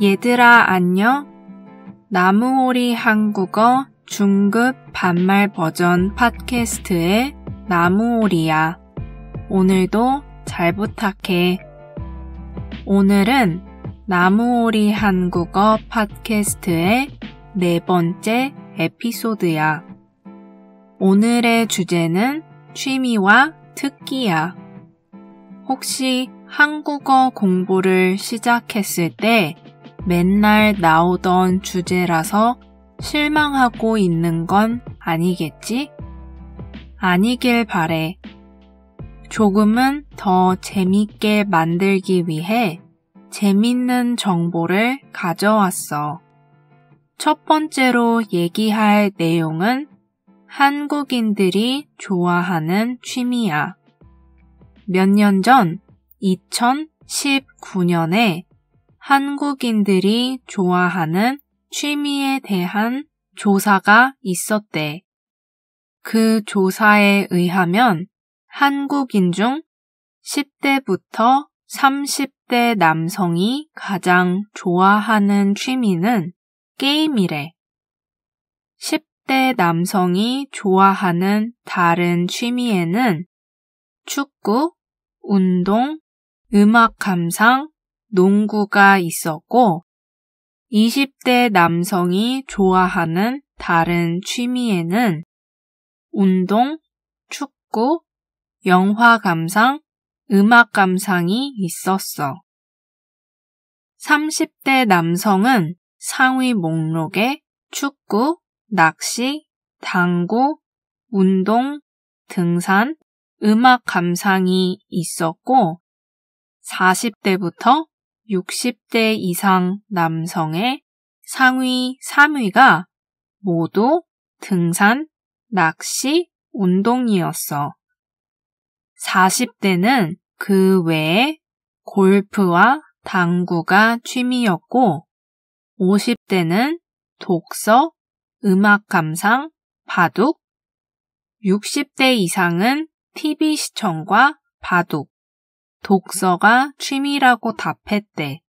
얘들아 안녕? 나무오리 한국어 중급 반말 버전 팟캐스트의 나무오리야. 오늘도 잘 부탁해. 오늘은 나무오리 한국어 팟캐스트의 4번째 에피소드야. 오늘의 주제는 취미와 특기야. 혹시 한국어 공부를 시작했을 때 맨날 나오던 주제라서 실망하고 있는 건 아니겠지? 아니길 바래. 조금은 더 재밌게 만들기 위해 재밌는 정보를 가져왔어. 첫 번째로 얘기할 내용은 한국인들이 좋아하는 취미야. 몇 년 전 2019년에 한국인들이 좋아하는 취미에 대한 조사가 있었대. 그 조사에 의하면 한국인 중 10대부터 30대 남성이 가장 좋아하는 취미는 게임이래. 10대 남성이 좋아하는 다른 취미에는 축구, 운동, 음악 감상, 농구가 있었고 20대 남성이 좋아하는 다른 취미에는 운동, 축구, 영화 감상, 음악 감상이 있었어. 30대 남성은 상위 목록에 축구, 낚시, 당구, 운동, 등산, 음악 감상이 있었고 40대부터 60대 이상 남성의 상위 3위가 모두 등산, 낚시, 운동이었어. 40대는 그 외에 골프와 당구가 취미였고 50대는 독서, 음악 감상, 바둑, 60대 이상은 TV 시청과 바둑, 독서가 취미라고 답했대.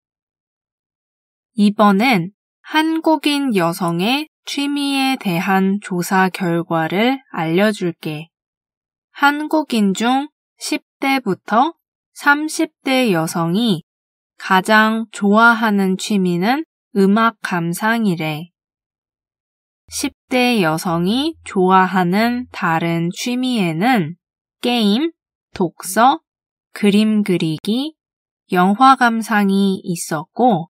이번엔 한국인 여성의 취미에 대한 조사 결과를 알려줄게. 한국인 중 10대부터 30대 여성이 가장 좋아하는 취미는 음악 감상이래. 10대 여성이 좋아하는 다른 취미에는 게임, 독서, 그림 그리기, 영화 감상이 있었고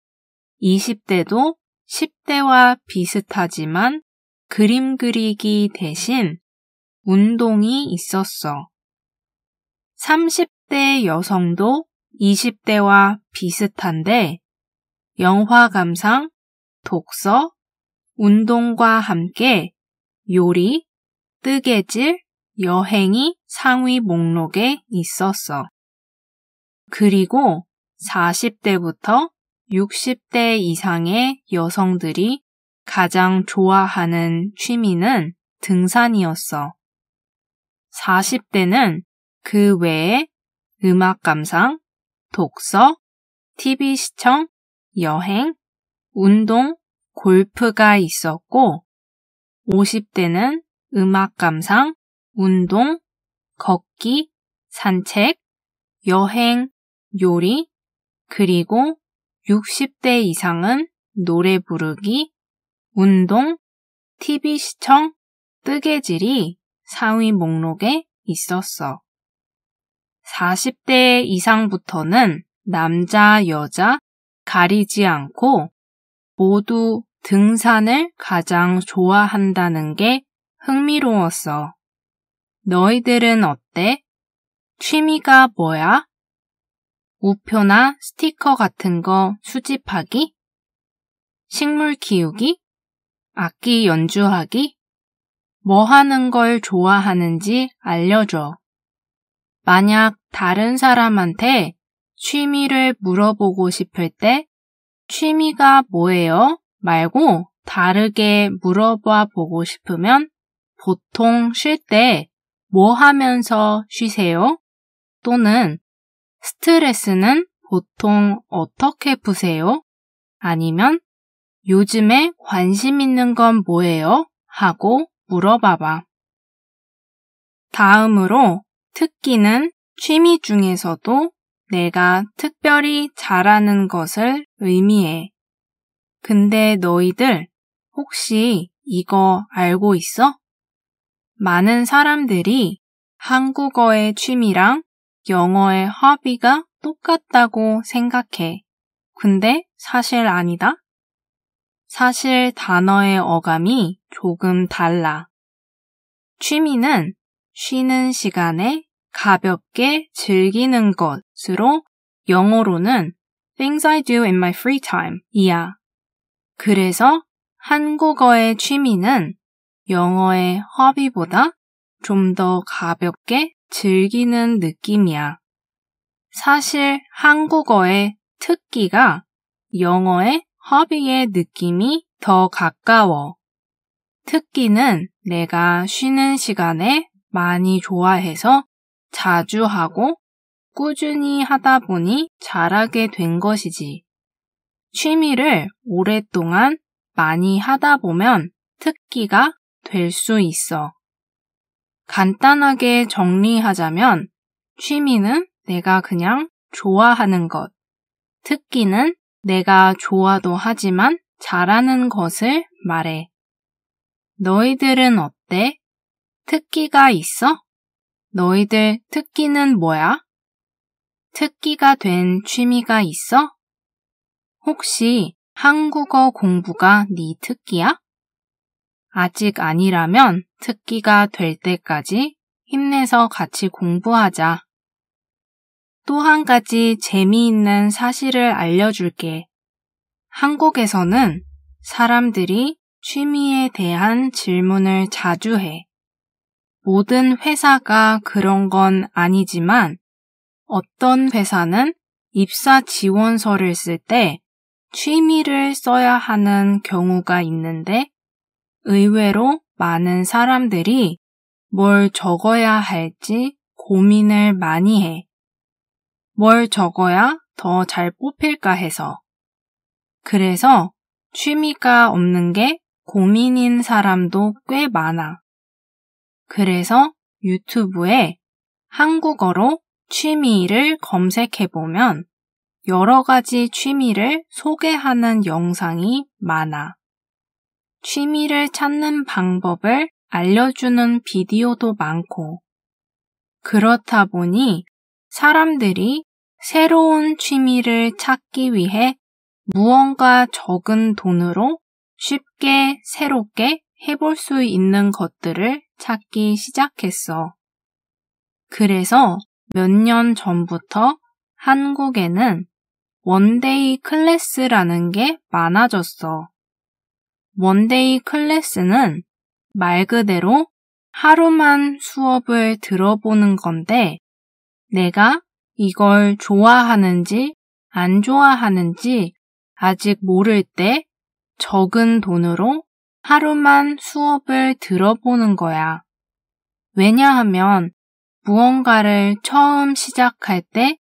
20대도 10대와 비슷하지만 그림 그리기 대신 운동이 있었어. 30대 여성도 20대와 비슷한데 영화 감상, 독서, 운동과 함께 요리, 뜨개질, 여행이 상위 목록에 있었어. 그리고 40대부터 60대 이상의 여성들이 가장 좋아하는 취미는 등산이었어. 40대는 그 외에 음악 감상, 독서, TV 시청, 여행, 운동, 골프가 있었고 50대는 음악 감상, 운동, 걷기, 산책, 여행, 요리, 그리고 60대 이상은 노래 부르기, 운동, TV 시청, 뜨개질이 상위 목록에 있었어. 40대 이상부터는 남자, 여자 가리지 않고 모두 등산을 가장 좋아한다는 게 흥미로웠어. 너희들은 어때? 취미가 뭐야? 우표나 스티커 같은 거 수집하기? 식물 키우기? 악기 연주하기? 뭐 하는 걸 좋아하는지 알려줘. 만약 다른 사람한테 취미를 물어보고 싶을 때 취미가 뭐예요? 말고 다르게 물어봐 보고 싶으면 보통 쉴 때 뭐 하면서 쉬세요? 또는 스트레스는 보통 어떻게 푸세요? 아니면 요즘에 관심 있는 건 뭐예요? 하고 물어봐봐. 다음으로 특기는 취미 중에서도 내가 특별히 잘하는 것을 의미해. 근데 너희들 혹시 이거 알고 있어? 많은 사람들이 한국어의 취미랑 영어의 허비가 똑같다고 생각해. 근데 사실 아니다. 사실 단어의 어감이 조금 달라. 취미는 쉬는 시간에 가볍게 즐기는 것으로 영어로는 things I do in my free time 이야. 그래서 한국어의 취미는 영어의 허비보다 좀 더 가볍게 즐기는 느낌이야. 사실 한국어의 특기가 영어의 허비의 느낌이 더 가까워. 특기는 내가 쉬는 시간에 많이 좋아해서 자주 하고 꾸준히 하다 보니 잘하게 된 것이지. 취미를 오랫동안 많이 하다 보면 특기가 될 수 있어. 간단하게 정리하자면 취미는 내가 그냥 좋아하는 것, 특기는 내가 좋아도 하지만 잘하는 것을 말해. 너희들은 어때? 특기가 있어? 너희들 특기는 뭐야? 특기가 된 취미가 있어? 혹시 한국어 공부가 네 특기야? 아직 아니라면 특기가 될 때까지 힘내서 같이 공부하자. 또 한 가지 재미있는 사실을 알려줄게. 한국에서는 사람들이 취미에 대한 질문을 자주 해. 모든 회사가 그런 건 아니지만 어떤 회사는 입사 지원서를 쓸 때 취미를 써야 하는 경우가 있는데 의외로 많은 사람들이 뭘 적어야 할지 고민을 많이 해. 뭘 적어야 더 잘 뽑힐까 해서. 그래서 취미가 없는 게 고민인 사람도 꽤 많아. 그래서 유튜브에 한국어로 취미를 검색해보면 여러 가지 취미를 소개하는 영상이 많아. 취미를 찾는 방법을 알려주는 비디오도 많고, 그렇다 보니 사람들이 새로운 취미를 찾기 위해 무언가 적은 돈으로 쉽게 새롭게 해볼 수 있는 것들을 찾기 시작했어. 그래서 몇 년 전부터 한국에는 원데이 클래스라는 게 많아졌어. 원데이 클래스는 말 그대로 하루만 수업을 들어보는 건데 내가 이걸 좋아하는지 안 좋아하는지 아직 모를 때 적은 돈으로 하루만 수업을 들어보는 거야. 왜냐하면 무언가를 처음 시작할 때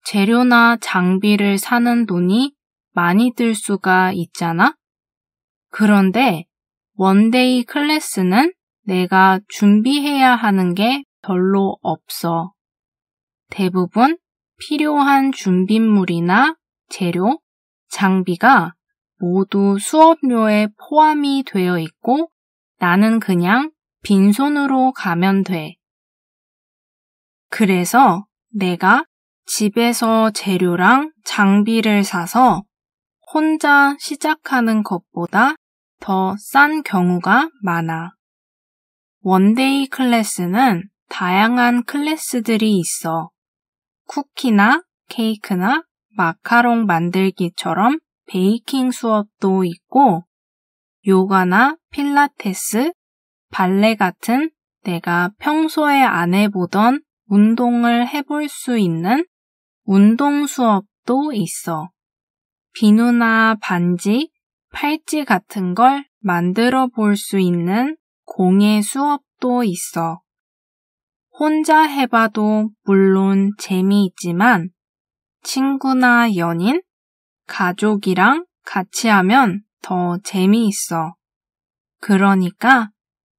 재료나 장비를 사는 돈이 많이 들 수가 있잖아? 그런데 원데이 클래스는 내가 준비해야 하는 게 별로 없어. 대부분 필요한 준비물이나 재료, 장비가 모두 수업료에 포함이 되어 있고 나는 그냥 빈손으로 가면 돼. 그래서 내가 집에서 재료랑 장비를 사서 혼자 시작하는 것보다 더 싼 경우가 많아. 원데이 클래스는 다양한 클래스들이 있어. 쿠키나 케이크나 마카롱 만들기처럼 베이킹 수업도 있고, 요가나 필라테스, 발레 같은 내가 평소에 안 해보던 운동을 해볼 수 있는 운동 수업도 있어. 비누나 반지, 팔찌 같은 걸 만들어 볼 수 있는 공예 수업도 있어. 혼자 해봐도 물론 재미있지만 친구나 연인, 가족이랑 같이 하면 더 재미있어. 그러니까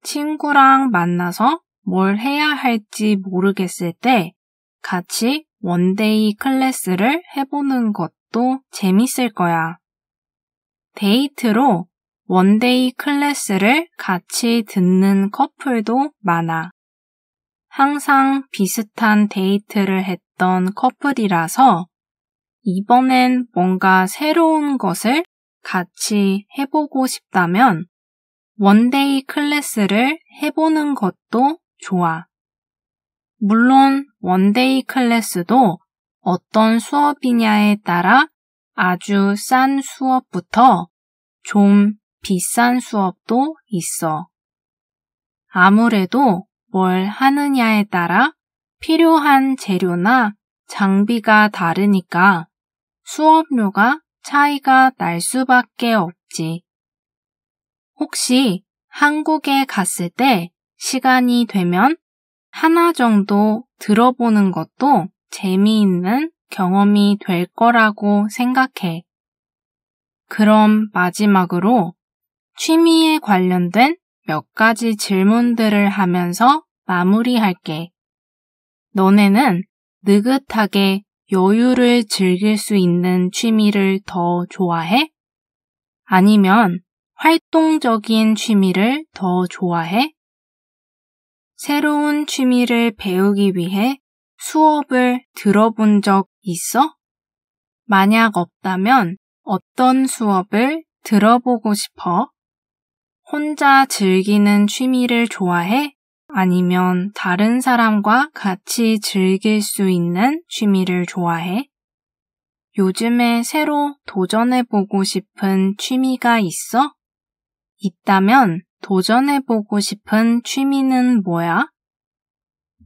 친구랑 만나서 뭘 해야 할지 모르겠을 때 같이 원데이 클래스를 해보는 것도 재밌을 거야. 데이트로 원데이 클래스를 같이 듣는 커플도 많아. 항상 비슷한 데이트를 했던 커플이라서 이번엔 뭔가 새로운 것을 같이 해보고 싶다면 원데이 클래스를 해보는 것도 좋아. 물론 원데이 클래스도 어떤 수업이냐에 따라 아주 싼 수업부터 좀 비싼 수업도 있어. 아무래도 뭘 하느냐에 따라 필요한 재료나 장비가 다르니까 수업료가 차이가 날 수밖에 없지. 혹시 한국에 갔을 때 시간이 되면 하나 정도 들어보는 것도 재미있는 경험이 될 거라고 생각해. 그럼 마지막으로 취미에 관련된 몇 가지 질문들을 하면서 마무리할게. 너네는 느긋하게 여유를 즐길 수 있는 취미를 더 좋아해? 아니면 활동적인 취미를 더 좋아해? 새로운 취미를 배우기 위해 수업을 들어본 적 있어? 만약 없다면 어떤 수업을 들어보고 싶어? 혼자 즐기는 취미를 좋아해? 아니면 다른 사람과 같이 즐길 수 있는 취미를 좋아해? 요즘에 새로 도전해보고 싶은 취미가 있어? 있다면 도전해보고 싶은 취미는 뭐야?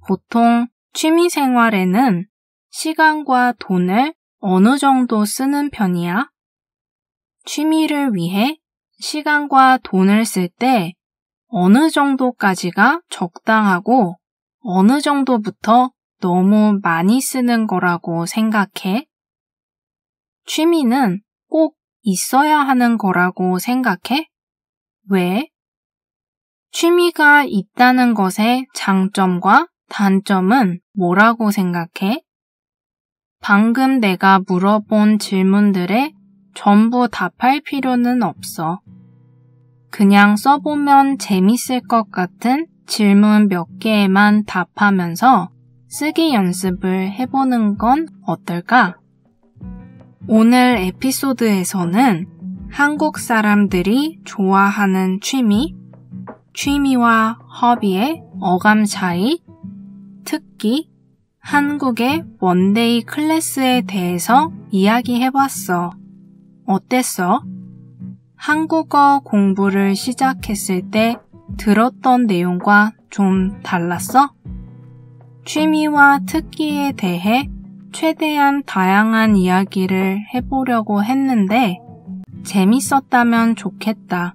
보통 취미 생활에는 시간과 돈을 어느 정도 쓰는 편이야? 취미를 위해 시간과 돈을 쓸 때 어느 정도까지가 적당하고 어느 정도부터 너무 많이 쓰는 거라고 생각해? 취미는 꼭 있어야 하는 거라고 생각해? 왜? 취미가 있다는 것의 장점과 단점은 뭐라고 생각해? 방금 내가 물어본 질문들에 전부 답할 필요는 없어. 그냥 써보면 재밌을 것 같은 질문 몇 개에만 답하면서 쓰기 연습을 해보는 건 어떨까? 오늘 에피소드에서는 한국 사람들이 좋아하는 취미, 취미와 허비의 어감 차이, 특기, 한국의 원데이 클래스에 대해서 이야기해봤어. 어땠어? 한국어 공부를 시작했을 때 들었던 내용과 좀 달랐어? 취미와 특기에 대해 최대한 다양한 이야기를 해보려고 했는데 재밌었다면 좋겠다.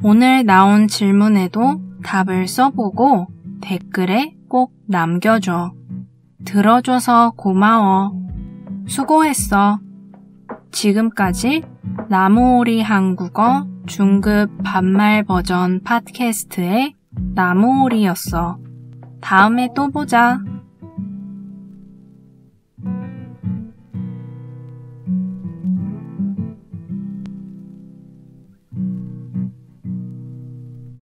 오늘 나온 질문에도 답을 써보고 댓글에 꼭 남겨줘. 들어줘서 고마워. 수고했어. 지금까지 나무오리 한국어 중급 반말 버전 팟캐스트의 나무오리였어. 다음에 또 보자.